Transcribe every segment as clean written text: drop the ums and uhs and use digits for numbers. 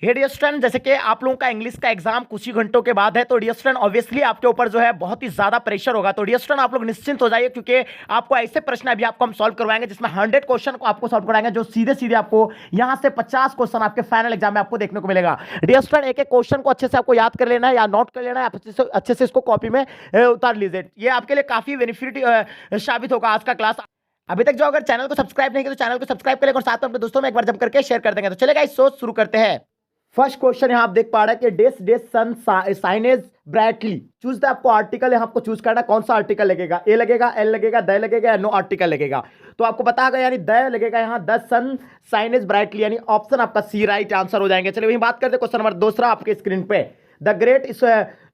हे dear student, जैसे कि आप लोगों का इंग्लिश का एग्जाम कुछ ही घंटों के बाद है, तो डियर स्टूडेंट ऑब्वियसली आपके ऊपर जो है बहुत ही ज्यादा प्रेशर होगा। तो डियर स्टूडेंट आप लोग निश्चिंत हो जाइए, क्योंकि आपको ऐसे प्रश्न अभी आपको हम सॉल्व करवाएंगे जिसमें 100 क्वेश्चन को आपको सॉल्व कराएंगे, जो सीधे सीधे आपको यहां से 50 क्वेश्चन आपके फाइनल एग्जाम में आपको देखने को मिलेगा। डियर स्टूडेंट, एक एक क्वेश्चन को अच्छे से आपको याद कर लेना है या नोट कर लेना है, अच्छे से इसको कॉपी में उतार लीजिए। ये आपके लिए काफी बेनिफिट साबित होगा आज का क्लास। अभी तक जो अगर चैनल को सब्सक्राइब नहीं किया तो चैनल को सब्सक्राइब करें और साथ में अपने दोस्तों में एक बार जम करके शेयर कर देंगे। तो चलेगा, इस सोच शुरू करते हैं। फर्स्ट क्वेश्चन यहां आप देख पा रहे हैं कि डेस डेस सन साइनेज ब्राइटली। चूज द आपको आर्टिकल यहां आपको चूज करना, कौन सा आर्टिकल लगेगा, ए लगेगा, एल लगेगा, द लगेगा या नो आर्टिकल लगेगा। तो आपको पता होगा यानी द लगेगा यहां, द सन साइनेज ब्राइटली, यानी ऑप्शन आपका सी राइट आंसर हो जाएंगे। चलिए वही बात करते हैं क्वेश्चन नंबर दूसरा आपके स्क्रीन पे। The great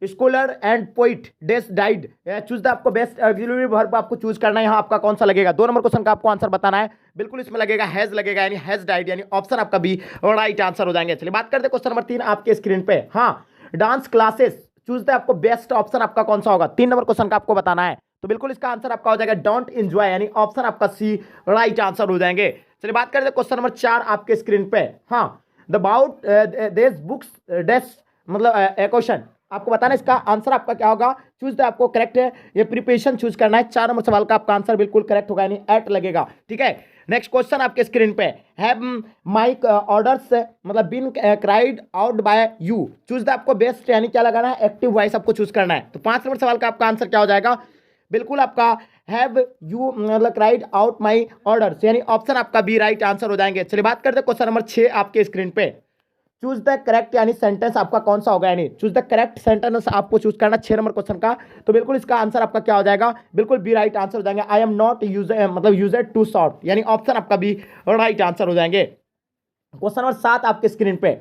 scholar and poet dash died. Choose the आपको बेस्ट ऑक्सिलरी वर्ब आपको चूज करना है, यहाँ आपका कौन सा लगेगा। 2 नंबर क्वेश्चन का आपको आंसर बताना है, बिल्कुल इसमें लगेगा हैज लगेगा, यानी हैज डाइड, यानी ऑप्शन आपका बी राइट आंसर हो जाएंगे। चलिए बात करते हैं क्वेश्चन नंबर 3 आपके स्क्रीन पे। हाँ, डांस क्लासेस, चूज द आपको बेस्ट ऑप्शन आपका कौन सा होगा। 3 नंबर क्वेश्चन का आपको बताना है, तो बिल्कुल इसका आंसर आपका हो जाएगा डोंट एंजॉय, यानी ऑप्शन आपका सी राइट आंसर हो जाएंगे। चलिए बात करते हैं क्वेश्चन नंबर 4 आपके स्क्रीन पे। हाँ, द अबाउट दिस बुक्स डेस, मतलब क्वेश्चन आपको बताना है, इसका आंसर आपका क्या होगा। चूज द आपको करेक्ट है, ये प्रिपरेशन चूज करना है। 4 नंबर सवाल का आपका आंसर बिल्कुल करेक्ट होगा, यानी एट लगेगा। ठीक है, नेक्स्ट क्वेश्चन आपके स्क्रीन पे। हैव माय ऑर्डर्स मतलब been cried out by you. Choose the आपको बेस्ट, यानी क्या लगाना है, एक्टिव वॉइस आपको चूज करना है। तो 5 नंबर सवाल का आपका आंसर क्या हो जाएगा, बिल्कुल आपका हैव यू मतलब क्राइड आउट माय ऑर्डर्स, यानी ऑप्शन आपका बी राइट आंसर हो जाएंगे। चलिए बात करते हैं क्वेश्चन नंबर 6 आपके स्क्रीन पे। चूज द करेक्ट, यानी सेंटेंस आपका कौन सा होगा, यानी चूज द करेक्ट सेंटेंस आपको चूज करना 6 नंबर क्वेश्चन का। तो बिल्कुल इसका आंसर आपका क्या हो जाएगा, बिल्कुल बी राइट आंसर हो जाएंगे। आई एम नॉट यूजर मतलब यूजर टू शॉर्ट, यानी ऑप्शन आपका बी राइट आंसर हो जाएंगे। क्वेश्चन नंबर 7 आपके स्क्रीन पे।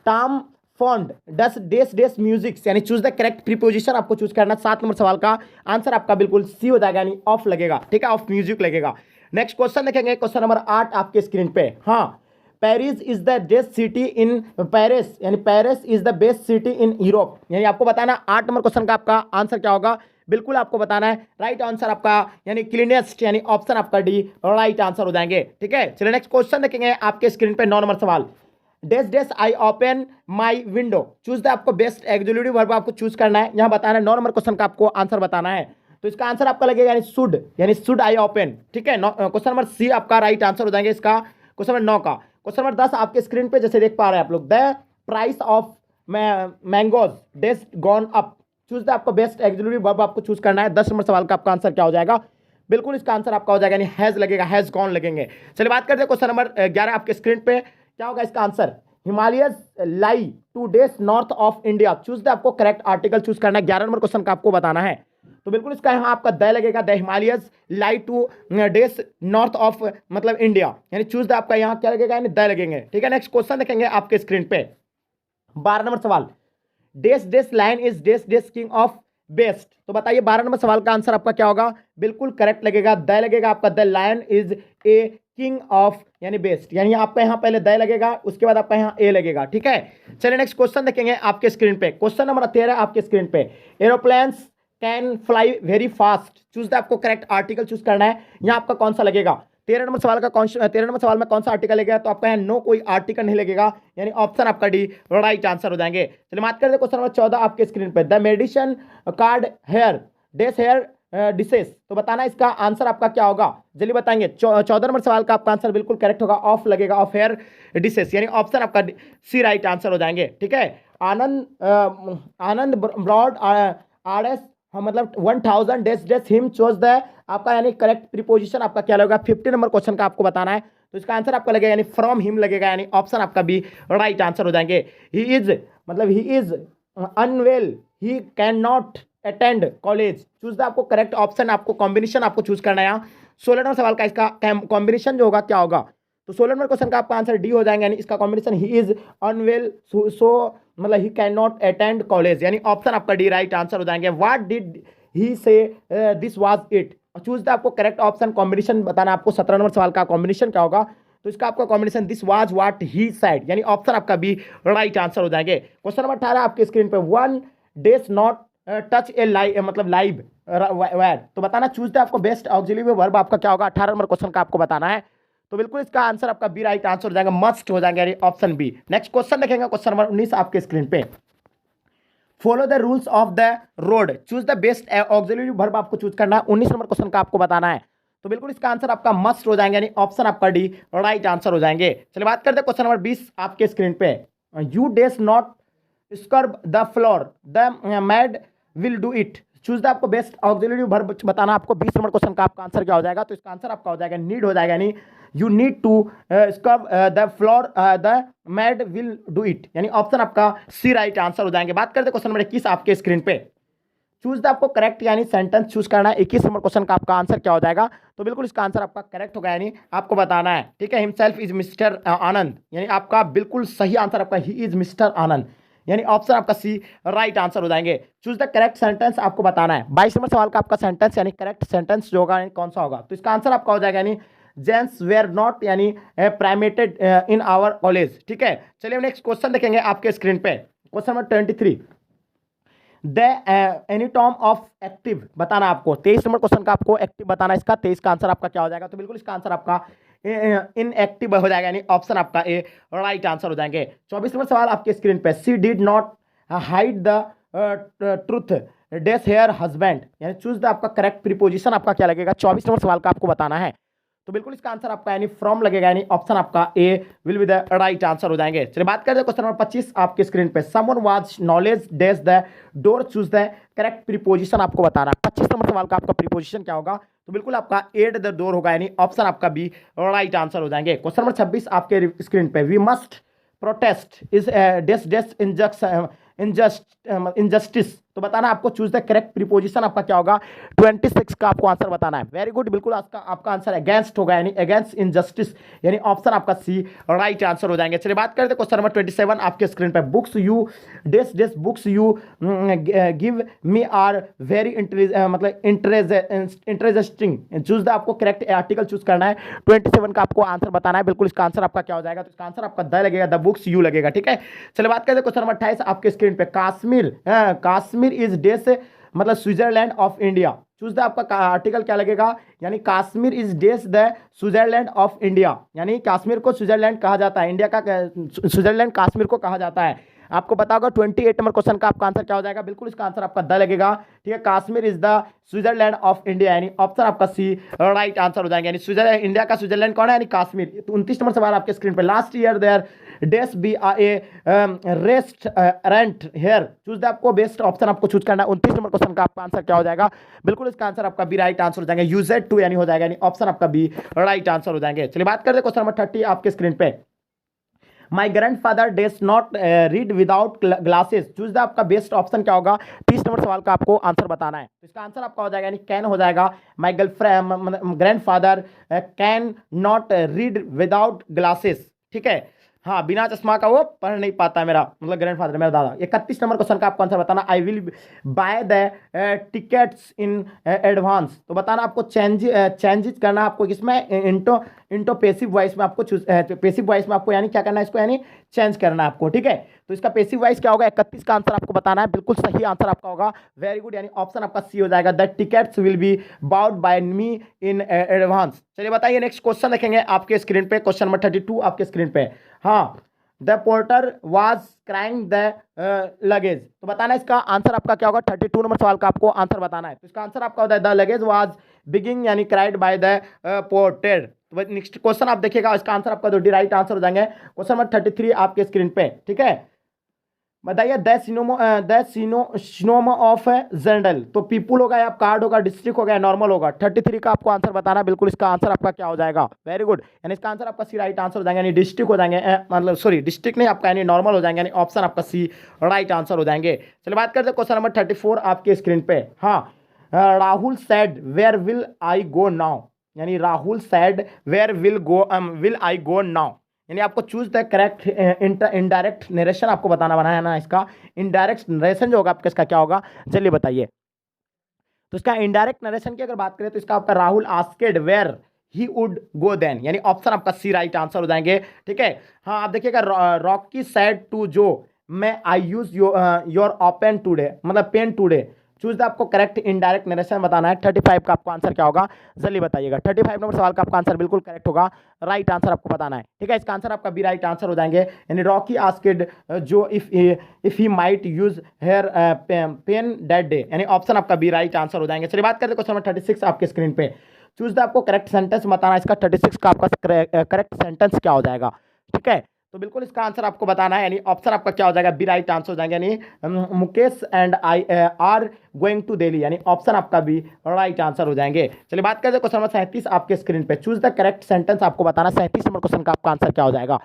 टॉम फॉन्ड डस डेस डेस म्यूजिक, यानी चूज द करेक्ट प्रीपोजिशन आपको चूज करना। 7 नंबर सवाल का आंसर आपका बिल्कुल सी हो जाएगा, यानी ऑफ लगेगा। ठीक है, ऑफ म्यूजिक लगेगा। नेक्स्ट क्वेश्चन देखेंगे, क्वेश्चन नंबर 8 आपके स्क्रीन पे। हाँ, Paris is the best city in Paris, यानी Paris is the best city in Europe, यानी आपको बताना 8 नंबर क्वेश्चन का आपका आंसर क्या होगा, बिल्कुल आपको बताना है राइट आंसर आपका, यानी क्लीनेस्ट, यानी ऑप्शन आपका डी राइट आंसर हो जाएंगे। ठीक है, चलिए नेक्स्ट क्वेश्चन देखेंगे आपके स्क्रीन पे। 9 नंबर सवाल। Dash dash I open my window. Choose the आपको बेस्ट एक्सक्लूसिव वर्ब आपको चूज करना है, यहाँ बताना है। 9 नंबर क्वेश्चन का आपको आंसर बताना है, तो इसका आंसर आपका लगेगा यानी शुड आई ओपन। ठीक है, क्वेश्चन नंबर सी आपका राइट आंसर हो जाएंगे इसका, क्वेश्चन नंबर 9 का। क्वेश्चन नंबर 10 आपके स्क्रीन पे जैसे देख पा रहे हैं आप लोग। The price of mangoes dash gone up. Choose the आपको बेस्ट एक्सक्लूसिव वर्ब आपको चूज करना है। 10 नंबर सवाल का आपका आंसर क्या हो जाएगा, बिल्कुल इसका आंसर आपका हो जाएगा, यानी हैज लगेगा, हैज गॉन लगेंगे। चलिए बात करते हैं क्वेश्चन नंबर 11 आपके स्क्रीन पे। क्या होगा इसका answer, Himalayas lie to dash north of India. Choose the आपको करेक्ट आर्टिकल चूज करना है। 11 नंबर क्वेश्चन का आपको बताना है, तो बिल्कुल इसका यहाँ आपका द लगेगा, the Himalayas lie to dash north of मतलब इंडिया, यानी चूज द आपका यहाँ क्या लगेगा, यानी द लगेंगे। ठीक है, नेक्स्ट क्वेश्चन देखेंगे आपके स्क्रीन पे। 12 नंबर सवाल। Dash dash line is dash dash king of best. तो बताइए 12 नंबर सवाल का आंसर आपका क्या होगा, बिल्कुल करेक्ट लगेगा, द लगेगा आपका, the lion is a king of यानी बेस्ट, यानी आपका यहाँ पहले द लगेगा, उसके बाद आपका यहाँ ए लगेगा। ठीक है, चलिए नेक्स्ट क्वेश्चन देखेंगे आपके स्क्रीन पे। क्वेश्चन नंबर 13 आपके स्क्रीन पे। Aeroplanes can fly very fast. Choose the आपको करेक्ट आर्टिकल चूज करना है, यहाँ आपका कौन सा लगेगा। 13 नंबर सवाल का 13 नंबर सवाल में कौन सा आर्टिकल लगेगा, तो आपका यहाँ नो कोई आर्टिकल नहीं लगेगा, यानी ऑप्शन आपका डी राइट आंसर हो जाएंगे। चलिए बात करते हैं क्वेश्चन नंबर 14 आपके स्क्रीन पे। The medicine cured her dash her diseases. तो बताना इसका आंसर आपका क्या होगा, जल्दी बताएंगे। 14 नंबर सवाल का आपका आंसर बिल्कुल करेक्ट होगा, ऑफ लगेगा, ऑफ हेयर डिशेस, यानी ऑप्शन आपका सी राइट आंसर हो जाएंगे। ठीक है, आनंद ब्रॉड आर मतलब 1000 डेस डेस हिम चोज द आपका, यानी करेक्ट प्रीपोजिशन आपका क्या लगेगा। 50 नंबर क्वेश्चन का आपको बताना है, तो इसका आंसर आपका लगेगा, यानी फ्रॉम हिम लगेगा, यानी ऑप्शन आपका बी राइट आंसर हो जाएंगे। ही इज मतलब he is unwell, he can not attend college. Choose the आपको करेक्ट ऑप्शन आपको कॉम्बिनेशन आपको चूज करना है। यहाँ 16 नंबर सवाल का इसका कॉम्बिनेशन जो होगा क्या होगा, तो 16 नंबर क्वेश्चन का आपका आंसर डी हो जाएगा, यानी इसका combination he is unwell so मतलब he can not attend college, यानी ऑप्शन आपका डी राइट आंसर हो जाएंगे। What did he say this was it. Choose the आपको करेक्ट ऑप्शन कॉम्बिनेशन बताना आपको। 17 नंबर सवाल का कॉम्बिनेशन क्या होगा, तो इसका आपका combination this was what he said, यानी ऑप्शन आपका बी राइट आंसर हो जाएंगे। क्वेश्चन नंबर 18 आपके स्क्रीन पे। One days not touch A live मतलब लाइव वेयर। तो बताना चूज द आपको बेस्ट ऑक्सिलरी वर्ब आपका क्या होगा। 18 नंबर क्वेश्चन का आपको बताना है, तो बिल्कुल इसका आंसर आपका बी राइट आंसर हो जाएगा, मस्ट हो जाएगा, यानी ऑप्शन बी। नेक्स्ट क्वेश्चन देखेंगे, क्वेश्चन नंबर 19 आपके स्क्रीन पे। Follow the rules of the road, choose the best auxiliary verb आपको चूज करना है। 19 नंबर क्वेश्चन का आपको बताना है, तो बिल्कुल इसका आंसर आपका मस्ट हो जाएंगे, यानी ऑप्शन आपका डी राइट आंसर हो जाएंगे। चलिए बात करते हैं क्वेश्चन नंबर 20 आपके स्क्रीन पे। You dash not scrub the floor, the maid will do it, choose the आपको बेस्ट ऑक्सिलरी वर्ब बताना आपको। 20 नंबर क्वेश्चन का आपका आंसर क्या हो जाएगा, तो इसका आंसर आपका हो जाएगा नीड हो जाएगा, यानी you need to scrub the floor the maid will do it, यानी ऑप्शन आपका सी राइट आंसर हो जाएंगे। बात करते हैं क्वेश्चन नंबर 21 आपके स्क्रीन पे। चूज द आपको करेक्ट यानी सेंटेंस चूज करना है। 21 नंबर क्वेश्चन का आपका आंसर क्या हो जाएगा, तो बिल्कुल इसका आंसर आपका करेक्ट होगा, यानी आपको बताना है, ठीक है। हिमसेल्फ इज मिस्टर आनंद, यानी आपका बिल्कुल सही आंसर आपका ही इज मिस्टर आनंद, यानी ऑप्शन आपका सी राइट आंसर हो जाएंगे। चूज द करेक्ट सेंटेंस आपको बताना है। 22 नंबर सवाल का आपका सेंटेंस यानी करेक्ट सेंटेंस जो होगा कौन सा होगा, तो इसका आंसर आपका हो जाएगा, यानी जेंट्स वेयर नॉट यानी प्राइमेटेड इन आवर कॉलेज, ठीक है। चलिए नेक्स्ट क्वेश्चन देखेंगे आपके स्क्रीन पे, question number 23। The antonym of active बताना आपको। 23 नंबर क्वेश्चन का आपको एक्टिव बताना है, इसका 23 का आंसर आपका क्या हो जाएगा, तो बिल्कुल इसका आंसर आपका इनएक्टिव हो जाएगा, यानी ऑप्शन आपका ए राइट आंसर हो जाएंगे। 24 नंबर सवाल आपके स्क्रीन पे। She did not hide the truth dash her husband, यानी चूज द आपका करेक्ट प्रीपोजिशन आपका क्या लगेगा। 24 नंबर सवाल का आपको बताना है, तो बिल्कुल इसका आंसर आपका यानी फ्रॉम लगेगा, यानी ऑप्शन आपका A will be the right answer हो जाएंगे। चलिए बात करते हैं क्वेश्चन नंबर 25 आपके स्क्रीन पे। Someone was knowledge dash the door, choose the correct preposition आपको बताना है। 25 नंबर सवाल का आपका प्रीपोजिशन क्या होगा, तो बिल्कुल आपका एट द डोर होगा, यानी ऑप्शन आपका बी राइट आंसर हो जाएंगे। क्वेश्चन नंबर 26 आपके स्क्रीन पे। We must protest is dash dash injustice, तो बताना आपको चूज द करेक्ट प्रीपोजिशन आपका क्या होगा। 26 का आपको आंसर बताना है। वेरी गुड, बिल्कुल आपका आंसर अगेंस्ट होगा, यानी अगेंस्ट इनजस्टिस, यानी ऑप्शन आपका सी राइट आंसर हो जाएंगे। चलिए बात करते हैं क्वेश्चन नंबर 27 आपके स्क्रीन पे। Books you dash dash books you give me are very मतलब इंटरेस्टिंग, चूज द आपको करेक्ट आर्टिकल चूज करना है। 27 का आपको आंसर बताना है, बिल्कुल इसका आंसर आपका क्या हो जाएगा, तो इसका आंसर आपका द लगेगा, द बुक्स यू लगेगा, ठीक है। चलिए बात करते हैं क्वेश्चन नंबर 28 आपके स्क्रीन पे। काश्मीर इज डेस मतलब Switzerland of India, choose the आपका आर्टिकल क्या लगेगा, यानी Kashmir is dash the Switzerland of India, यानी काश्मीर को स्विट्जरलैंड कहा जाता है, इंडिया का स्विट्जरलैंड काश्मीर को कहा जाता है। आपको पता होगा 28 नंबर क्वेश्चन का आपका आंसर क्या हो जाएगा, बिल्कुल इसका आंसर आपका द लगेगा, ठीक है। Kashmir is the Switzerland of India, यानी ऑप्शन आपका सी राइट आंसर हो जाएंगे, यानी स्विट्जरलैंड इंडिया का स्विट्जरलैंड कौन है, यानी काश्मीर। 29 नंबर सवाल आपके स्क्रीन पे। Last year there dash be a restaurant here, choose the आपको बेस्ट ऑप्शन आपको चूज करना है। 29 नंबर क्वेश्चन का आपका आंसर क्या हो जाएगा, बिल्कुल इसका आंसर आपका बी राइट आंसर हो जाएगा, यूजेड टू यानी हो जाएगा, यानी ऑप्शन आपका बी राइट आंसर हो जाएंगे। चलिए बात करते हैं क्वेश्चन नंबर 30 आपके स्क्रीन पे। My grand father days not read without glasses, choose the आपका बेस्ट ऑप्शन क्या होगा। 30 नंबर सवाल का आपको आंसर बताना है, तो इसका आंसर आपका हो जाएगा, यानी कैन हो जाएगा। My grand father can not read without glasses, ठीक है। हाँ, बिना चश्मा का वो पढ़ नहीं पाता है, मेरा मतलब ग्रैंडफादर, मेरा दादा। 31 नंबर क्वेश्चन का आपको आंसर बताना। I will by the tickets in advance, तो बताना आपको चेंजेस करना आपको किसमें, इंटो पेसिव वॉइस में आपको पेसिव वॉइस में आपको यानी क्या करना है, इसको यानी चेंज करना है आपको, ठीक है। तो इसका पेसिव वॉइस क्या होगा, 31 का आंसर आपको बताना है, बिल्कुल सही आंसर आपका होगा। वेरी गुड, यानी ऑप्शन आपका सी हो जाएगा, the tickets will be bought by me in advance. चलिए बताइए नेक्स्ट क्वेश्चन देखेंगे आपके स्क्रीन पे, क्वेश्चन नंबर 32 आपके स्क्रीन पे। हाँ, the porter was crying the luggage, तो बताना इसका आंसर आपका क्या होगा। 32 नंबर सवाल का आपको आंसर बताना है, तो इसका आंसर आपका होता है द लगेज वाज बिगिंग यानी क्राइड बाय द पोर्टर। तो नेक्स्ट क्वेश्चन आप देखिएगा, इसका आंसर आपका जो राइट आंसर हो जाएंगे। क्वेश्चन नंबर 33 आपके स्क्रीन पे, ठीक है। बताइए द सिनोमा ऑफ जनरल, तो पीपुल होगा या कार्ड होगा, डिस्ट्रिक्ट होगा या नॉर्मल होगा। 33 का आपको आंसर बताना है, बिल्कुल इसका आंसर आपका क्या हो जाएगा। वेरी गुड, यानी इसका आंसर आपका सी राइट आंसर हो जाएगा, यानी डिस्ट्रिक्ट हो जाएंगे, मतलब सॉरी डिस्ट्रिक्ट नहीं आपका, यानी नॉर्मल हो जाएंगे, यानी ऑप्शन आपका सी राइट आंसर हो जाएंगे। चलिए बात करते हैं क्वेश्चन नंबर 34 आपके स्क्रीन पे। हाँ, Rahul said where will I go now, यानी Rahul said where will I go now, यानी आपको choose the correct indirect narration आपको बताना बनाया ना। इसका इनडायरेक्ट नरेशन जो होगा आपका इसका क्या होगा, जल्दी बताइए। तो इसका इनडायरेक्ट नरेशन की अगर बात करें तो इसका आपका Rahul asked where he would go then, यानी ऑप्शन आपका सी राइट आंसर हो जाएंगे, ठीक है। हाँ, आप देखिएगा रॉकी सैड टू जो मैं आई यूज योर ओपन टूडे मतलब पेन टूडे, चूज द आपको करेक्ट इनडायरेक्ट नरेशन बताना है। 35 का आपको आंसर क्या होगा जल्दी बताइएगा। 35 नंबर सवाल का आपका आंसर बिल्कुल करेक्ट होगा, राइट आंसर आपको बताना है। ठीक है, इसका आंसर आपका बी राइट आंसर हो जाएंगे। यानी Rocky asked Joe if he might use her pen that day, यानी ऑप्शन आपका बी राइट आंसर हो जाएंगे। चलिए बात करते हैं क्वेश्चन नंबर 36 आपके स्क्रीन पे। चूज द आपको करेक्ट सेंटेंस बताना है। इसका 36 का आपका करेक्ट सेंटेंस क्या हो जाएगा। ठीक है, तो बिल्कुल इसका आंसर आपको बताना है, यानी ऑप्शन आपका क्या हो जाएगा बी राइट आंसर हो जाएगा। यानी Mukesh and I are going to Delhi, यानी ऑप्शन आपका भी राइट आंसर हो जाएंगे। चलिए बात करते हैं क्वेश्चन नंबर 37 आपके स्क्रीन पे। चूज द करेक्ट सेंटेंस आपको बताना। 37 नंबर क्वेश्चन का आपका आंसर क्या हो जाएगा।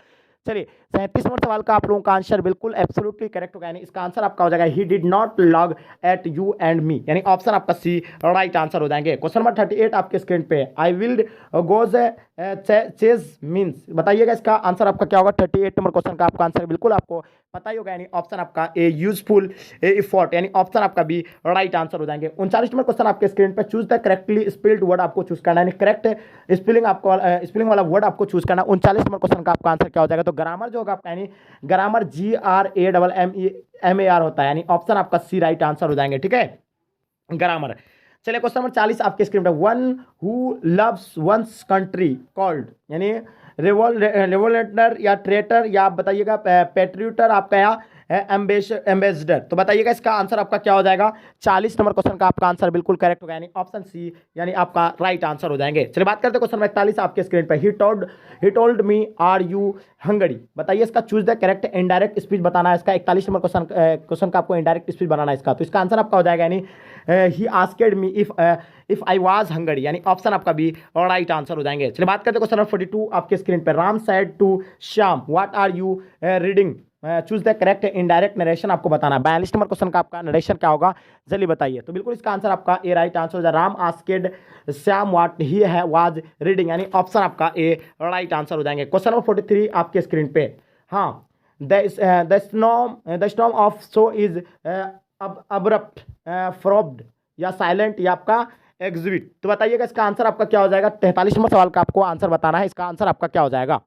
चलिए 37 नंबर सवाल का आप लोगों का आंसर बिल्कुल एब्सोल्युटली करेक्ट होगा, यानी इसका आंसर आपका हो जाएगा he did not look at you and me, यानी ऑप्शन आपका सी राइट आंसर हो जाएंगे। क्वेश्चन नंबर 38 आपके स्क्रीन पे। I will goes chase means, बताइएगा इसका आंसर आपका क्या होगा। 38 नंबर क्वेश्चन का आपका आंसर बिल्कुल आपको पता ही होगा, यानी ऑप्शन आपका ए यूजफुल एफर्ट, यानी ऑप्शन आपका भी राइट आंसर हो जाएंगे। 39 नंबर क्वेश्चन आपके स्क्रीन पे। Choose the correctly spelled word आपको चूज करना है, यानी करेक्ट स्पेलिंग आपको स्पेलिंग वाला वर्ड आपको चूज करना है। 39 नंबर क्वेश्चन का आपका आंसर क्या हो जाएगा। तो ग्रामर जो होगा आपका, यानी ग्रामर GRAMMER होता है, यानी ऑप्शन आपका सी राइट आंसर हो जाएंगे। ठीक है, ग्रामर। चलिए क्वेश्चन नंबर 40 आपके स्क्रीन पे। One who loves one's country called, यानी रेवोल्यूशनर या ट्रेटर, या आप बताइएगा पेट्रियोटर आपका यहाँ एम्बेसडर, तो बताइएगा इसका आंसर आपका क्या हो जाएगा। 40 नंबर क्वेश्चन का आपका आंसर बिल्कुल करेक्ट होगा, यानी ऑप्शन सी यानी आपका राइट आंसर हो जाएंगे। चलिए बात करते हैं क्वेश्चन 41 आपके स्क्रीन पे। He told me are you hungry, बताइए इसका choose the correct indirect speech बताना है। इसका 41 नंबर क्वेश्चन का आपको इनडायरेक्ट स्पीच बनाना है इसका, तो इसका आंसर आपका हो जाएगा, यानी he asked me if I was Hungary, यानी ऑप्शन आपका भी राइट आंसर हो जाएंगे। चलिए बात करते हैं क्वेश्चन नंबर 42 आपके स्क्रीन पे। Ram said to Shyam what are you reading, choose the correct indirect narration आपको बताना है। 42 नंबर क्वेश्चन का आपका नरेशन क्या होगा जल्दी बताइए। तो बिल्कुल इसका आंसर आपका ए राइट आंसर हो जाएगा। Ram asked Shyam what he है वाज रीडिंग, यानी ऑप्शन आपका ए राइट आंसर हो जाएंगे। क्वेश्चन नंबर 43 आपके स्क्रीन पे। हाँ, the storm of so is abrupt फ्रॉब्ड या साइलेंट या आपका एग्जिबिट, तो बताइएगा इसका आंसर आपका क्या हो जाएगा। 43 नंबर सवाल का आपको आंसर बताना है, इसका आंसर आपका क्या हो जाएगा।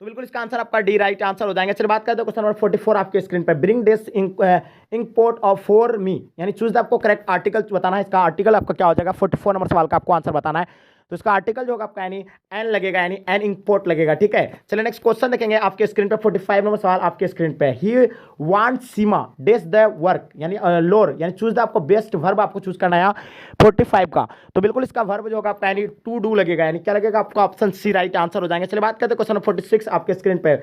तो बिल्कुल इसका आंसर आपका डी राइट आंसर हो जाएंगे। चलिए बात करते हैं क्वेश्चन नंबर 44 आपके स्क्रीन पे। Bring this import of for me, यानी चूज द आपको करेक्ट आर्टिकल बताना है। इसका आर्टिकल आपका क्या हो जाएगा। 44 नंबर सवाल का आपको आंसर बताना है, तो इसका आर्टिकल जो होगा आपका यानी एन लगेगा, यानी एन इंपोर्ट लगेगा। ठीक है, चलिए नेक्स्ट क्वेश्चन देखेंगे आपके स्क्रीन पे। 45 नंबर सवाल आपके स्क्रीन पे। He want Seema dash the work, यानी लोर, यानी चूज द आपको बेस्ट वर्ब आपको चूज करना है 45 का, तो बिल्कुल इसका वर्ब जो होगा आपका यानी टू डू लगेगा, यानी क्या लगेगा आपका ऑप्शन सी राइट आंसर हो जाएंगे। चलिए बात करते हैं क्वेश्चन 46 आपके स्क्रीन पे।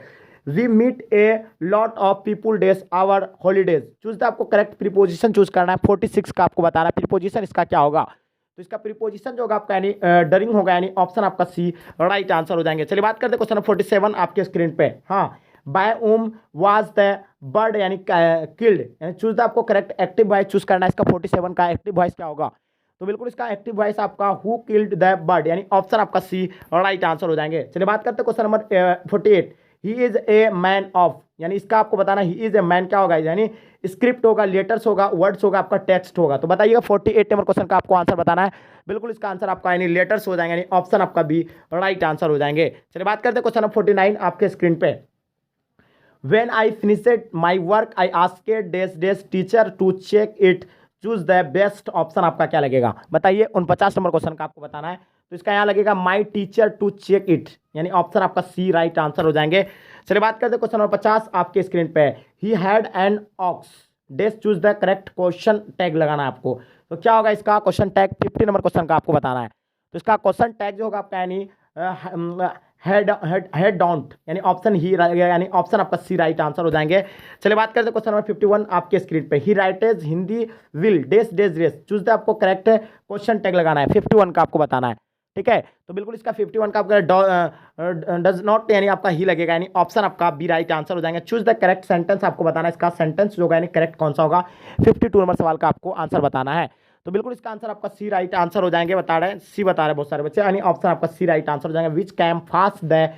We meet a lot of people dash our holidays, choose the आपको करेक्ट प्रीपोजिशन चूज करना है। 46 का आपको बताना है प्रीपोजिशन इसका क्या होगा, तो इसका प्रीपोजिशन जो होगा आपका यानी डरिंग होगा, यानी ऑप्शन आपका सी राइट आंसर हो जाएंगे। चलिए बात करते हैं क्वेश्चन 47 आपके स्क्रीन पे। हाँ, by Om was the bird यानी किल्ड, यानी चूज द आपको करेक्ट एक्टिव वॉइस चूज करना है। इसका 47 का एक्टिव वॉइस क्या होगा, तो बिल्कुल इसका एक्टिव वॉइस आपका हु किल्ड द बर्ड, यानी ऑप्शन आपका सी राइट आंसर हो जाएंगे। चलिए बात करते हैं question number 48। He is a man of, यानी इसका आपको बताना ही इज ए मैन क्या होगा, यानी स्क्रिप्ट होगा, लेटर्स होगा, वर्ड्स होगा, आपका टेक्स्ट होगा, तो बताइएगा 48 नंबर क्वेश्चन का आपको आंसर बताना है। बिल्कुल इसका आंसर आपका यानी लेटर्स हो जाएंगे, यानी ऑप्शन आपका भी राइट आंसर हो जाएंगे। चलिए बात करते हैं क्वेश्चन नंबर 49 आपके स्क्रीन पे। When I finished my work, I asked dash teacher to check it. Choose the best option आपका क्या लगेगा, बताइए। 49 नंबर क्वेश्चन का आपको बताना है, तो इसका यहाँ लगेगा my teacher to check it, यानी ऑप्शन आपका सी राइट आंसर हो जाएंगे। चलिए बात करते हैं क्वेश्चन नंबर 50 आपके स्क्रीन पे। He had an ox dash, choose the correct question tag लगाना है आपको, तो क्या होगा इसका क्वेश्चन टैग। 50 नंबर क्वेश्चन का आपको बताना है, तो इसका क्वेश्चन टैग जो होगा आपका यानी हेड डोंट, यानी ऑप्शन ही यानी ऑप्शन आपका सी राइट आंसर हो जाएंगे। चलिए बात करते हैं क्वेश्चन नंबर 51 आपके स्क्रीन पे। He writes Hindi will dash dash race, choose the आपको करेक्ट क्वेश्चन टैग लगाना है। 51 का आपको बताना है, ठीक है। तो बिल्कुल इसका 51 का आपका डज नॉट यानी आपका ही लगेगा, यानी ऑप्शन आपका बी राइट आंसर हो जाएंगे। चूज द करेक्ट सेंटेंस आपको बताना है, इसका सेंटेंस जो होगा यानी करेक्ट कौन सा होगा। 52 नंबर सवाल का आपको आंसर बताना है, तो बिल्कुल इसका आंसर आपका सी राइट आंसर हो जाएंगे। बता रहे हैं सी बता रहे हैं बहुत सारे बच्चे, यानी ऑप्शन आपका सी राइट आंसर हो जाएगा। Which came fast the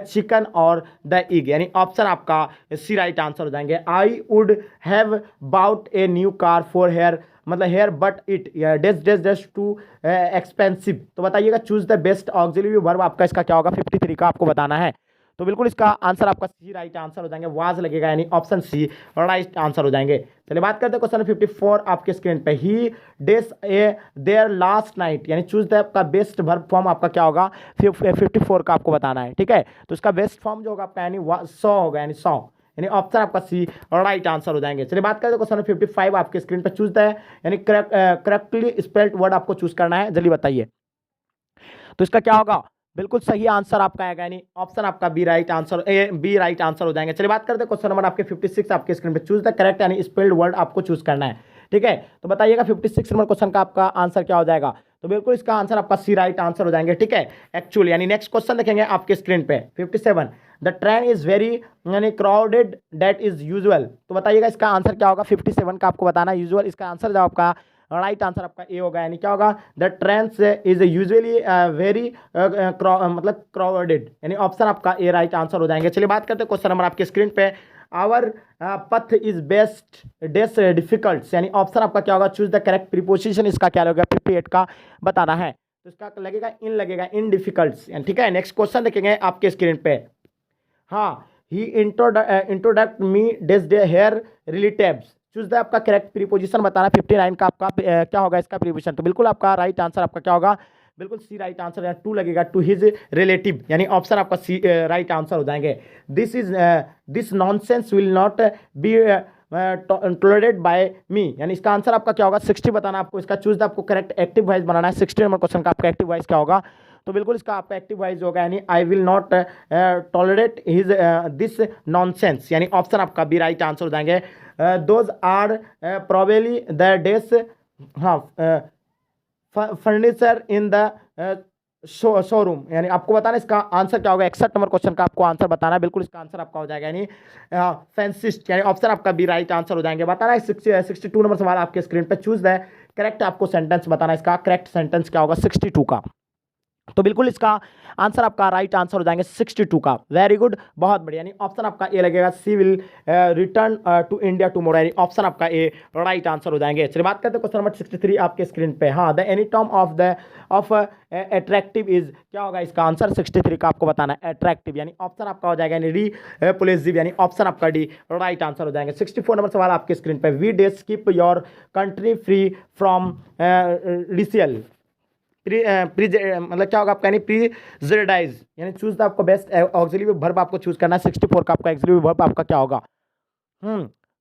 chicken और द एग, यानी ऑप्शन आपका सी राइट आंसर हो जाएंगे। I would have bought a new car for her, मतलब her but it dash dash dash too expensive, तो बताइएगा choose the best auxiliary verb आपका इसका क्या होगा। 53 का आपको बताना है, तो बिल्कुल इसका आंसर आपका सी राइट आंसर हो जाएंगे, वाज लगेगा यानी ऑप्शन सी राइट आंसर हो जाएंगे। चलिए बात करते हैं क्वेश्चन 54 आपके स्क्रीन पे। ही डेस ए देयर लास्ट नाइट, यानी चूज द आपका बेस्ट वर्ब फॉर्म आपका क्या होगा 54 का आपको बताना है, ठीक है। तो इसका बेस्ट फॉर्म जो होगा आपका यानी 100 होगा, यानी 100, यानी ऑप्शन आपका सी राइट आंसर हो जाएंगे। चलिए बात करते हैं क्वेश्चन 55 आपके स्क्रीन पे। चूज द यानी करेक्टली स्पेल्ड वर्ड आपको चूज करना है, जल्दी बताइए। तो इसका क्या होगा, बिल्कुल सही आंसर आपका आएगा, यानी ऑप्शन आपका B right answer, B right answer हो जाएंगे। चलिए बात करते हैं क्वेश्चन नंबर आपके 56 आपके स्क्रीन पे। चूज द करेक्ट यानी स्पेल्ड वर्ड आपको चूज करना है, ठीक है। तो बताइएगा 56 नंबर क्वेश्चन का आपका आंसर क्या हो जाएगा। तो बिल्कुल इसका आंसर आपका सी राइट आंसर हो जाएंगे, ठीक है। एक्चुअली यानी नेक्स्ट क्वेश्चन देखेंगे आपके स्क्रीन पे 57। द ट्रेन इज वेरी यानी क्राउडेड दैट इज यूजुअल। तो बताइएगा इसका आंसर क्या होगा, 57 का आपको बताना है। यूजुअल इसका आंसर जो आपका राइट आंसर आपका ए होगा, यानी क्या होगा the train is usually very मतलब क्राउडेड, यानी ऑप्शन आपका ए राइट आंसर हो जाएंगे। चलिए बात करते हैं क्वेश्चन नंबर आपके स्क्रीन पे। आवर पथ इज बेस्ट डेस डिफिकल्ट, यानी ऑप्शन आपका क्या होगा चूज द करेक्ट प्रीपोजिशन, इसका क्या होगा 58 का बताना है। तो इसका लगेगा इन, लगेगा इन डिफिकल्ट, ठीक है। नेक्स्ट क्वेश्चन देखेंगे आपके स्क्रीन पे। हाँ, ही इंट्रोडक्ट मी डेस डे हेयर रिलेटिव्स, चूज द आपका करेक्ट प्रीपोजिशन बताना 59 का आपका क्या होगा इसका प्रीपोजिशन। तो बिल्कुल आपका राइट आंसर आपका क्या होगा, बिल्कुल सी राइट आंसर, टू लगेगा टू हिज रिलेटिव, यानी ऑप्शन आपका सी राइट आंसर हो जाएंगे। This nonsense will not be tolerated by me, यानी इसका आंसर आपका क्या होगा 60 बताना आपको। इसका चूज द आपको करेक्ट एक्टिव वॉइस बनाना है। 60 नंबर क्वेश्चन का आपका एक्टिव वॉइस क्या होगा। तो बिल्कुल इसका आपका एक्टिव वॉइस होगा यानी I will not tolerate his this nonsense, यानी ऑप्शन आपका बी राइट आंसर हो जाएंगे। दोज आर प्रोबेबली द डेस, हाँ, फर्नीचर इन द शोरूम, यानी आपको बताना इसका आंसर क्या होगा। 61 नंबर क्वेश्चन का आपको आंसर बताना है। बिल्कुल इसका आंसर आपका हो जाएगा यानी फैंसिस्ट, यानी ऑप्शन आपका बी राइट आंसर हो जाएंगे। बताना है 62 नंबर सवाल आपके स्क्रीन पे। चूज द करेक्ट आपको सेंटेंस बताना है, इसका करेक्ट सेंटेंस क्या होगा 62 का। तो बिल्कुल इसका आंसर आपका राइट आंसर हो जाएंगे 62 का। वेरी गुड, बहुत बढ़िया, यानी ऑप्शन आपका ए लगेगा she will return to India tomorrow, यानी ऑप्शन आपका ए राइट आंसर हो जाएंगे। चलिए बात करते हैं क्वेश्चन नंबर 63 आपके स्क्रीन पे। हाँ, the any term of attractive is, क्या होगा इसका आंसर 63 का आपको बताना है। अट्रैक्टिव यानी ऑप्शन आपका हो जाएगा यानी रिप्लेसिव, यानी ऑप्शन आपका डी राइट आंसर हो जाएंगे। 64 नंबर सवाल आपके स्क्रीन पे। We dash skip your country free from racial, मतलब क्या होगा आपका यानी प्रीजर्डाइज, यानी चूज द आपको बेस्ट ऑक्सिलरी वर्ब आपको चूज करना है। 64 का आपका ऑक्सिलरी वर्ब आपका क्या होगा।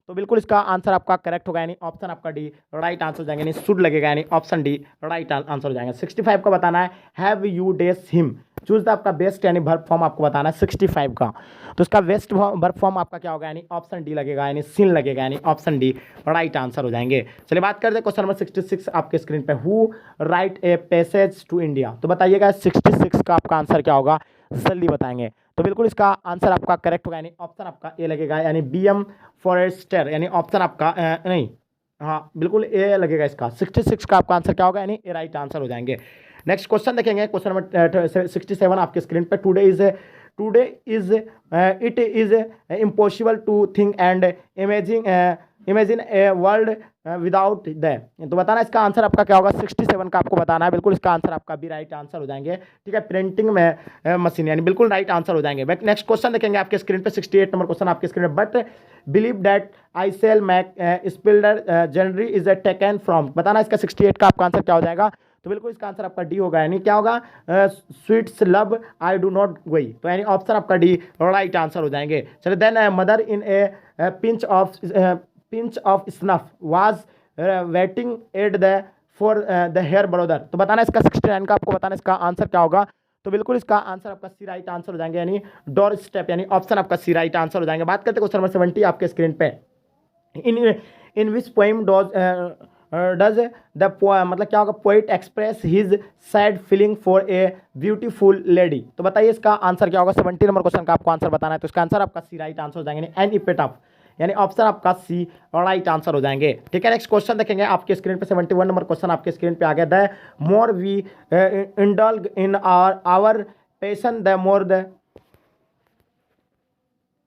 तो बिल्कुल इसका आंसर आपका करेक्ट होगा, यानी ऑप्शन आपका डी राइट आंसर हो जाएंगे, यानी शुड लगेगा, यानी ऑप्शन डी राइट आंसर हो जाएगा। 65 का बताना है have you dash him, choose the आपका बेस्ट यानी वर्ब फॉर्म आपको बताना है 65 का। तो इसका बेस्ट वर्ब फॉर्म आपका क्या होगा, यानी ऑप्शन डी लगेगा, यानी सिन लगेगा, यानी ऑप्शन डी राइट आंसर हो जाएंगे। चलिए बात करते हैं क्वेश्चन नंबर 66 आपके स्क्रीन पे। Who write a passage to India, तो बताइएगा 66 का आपका आंसर क्या होगा, जल्दी बताएंगे। तो बिल्कुल इसका आंसर आपका करेक्ट होगा, यानी ऑप्शन आपका ए लगेगा, यानी BM फॉरेस्टर, यानी ऑप्शन आपका नहीं, हाँ बिल्कुल ए लगेगा इसका। 66 का आपका आंसर क्या होगा, यानी ए राइट आंसर हो जाएंगे। नेक्स्ट क्वेश्चन देखेंगे, क्वेश्चन नंबर 67 आपके स्क्रीन पे। Today is it is impossible to think and imagine a world without the, तो बताना इसका आंसर आपका क्या होगा 67 का आपको बताना है। बिल्कुल इसका आंसर आपका भी राइट आंसर हो जाएंगे, ठीक है। प्रिंटिंग में मशीन, यानी बिल्कुल राइट आंसर हो जाएंगे। नेक्स्ट क्वेश्चन देखेंगे आपके स्क्रीन पे। 68 नंबर क्वेश्चन आपके स्क्रीन पे। But believe that I sell मैक स्पिल्डर जनरी इज टेकन फ्रॉम, बताना इसका 68 का आपका आंसर क्या हो जाएगा। तो बिल्कुल इसका आंसर आपका डी होगा, यानी क्या होगा sweets love I do not गोई, तो यानी ऑप्शन आपका डी राइट आंसर हो जाएंगे। चलिए then mother in a pinch of snuff was waiting at the for the hair brother, तो बताना इसका 69 का आपको बताना इसका आंसर क्या होगा। तो बिल्कुल इसका आंसर आपका सी राइट आंसर हो जाएंगे, यानी डोर स्टेप, यानी ऑप्शन आपका सी राइट आंसर हो जाएंगे। बात करते हैं क्वेश्चन नंबर 70 आपके स्क्रीन पे। इन विच पोएम डज द मतलब क्या होगा poet express his sad feeling for a beautiful lady, तो बताइए इसका आंसर क्या होगा। 70 नंबर क्वेश्चन का आपको आंसर बताना है। तो इसका आंसर आपका सी राइट आंसर हो जाएंगे, एन इपेटफ, यानी ऑप्शन आपका सी राइट आंसर हो जाएंगे, ठीक है। नेक्स्ट क्वेश्चन देखेंगे आपके स्क्रीन पे। 71 नंबर क्वेश्चन आपके स्क्रीन पे आ गया। The more we indulge in our passion the more the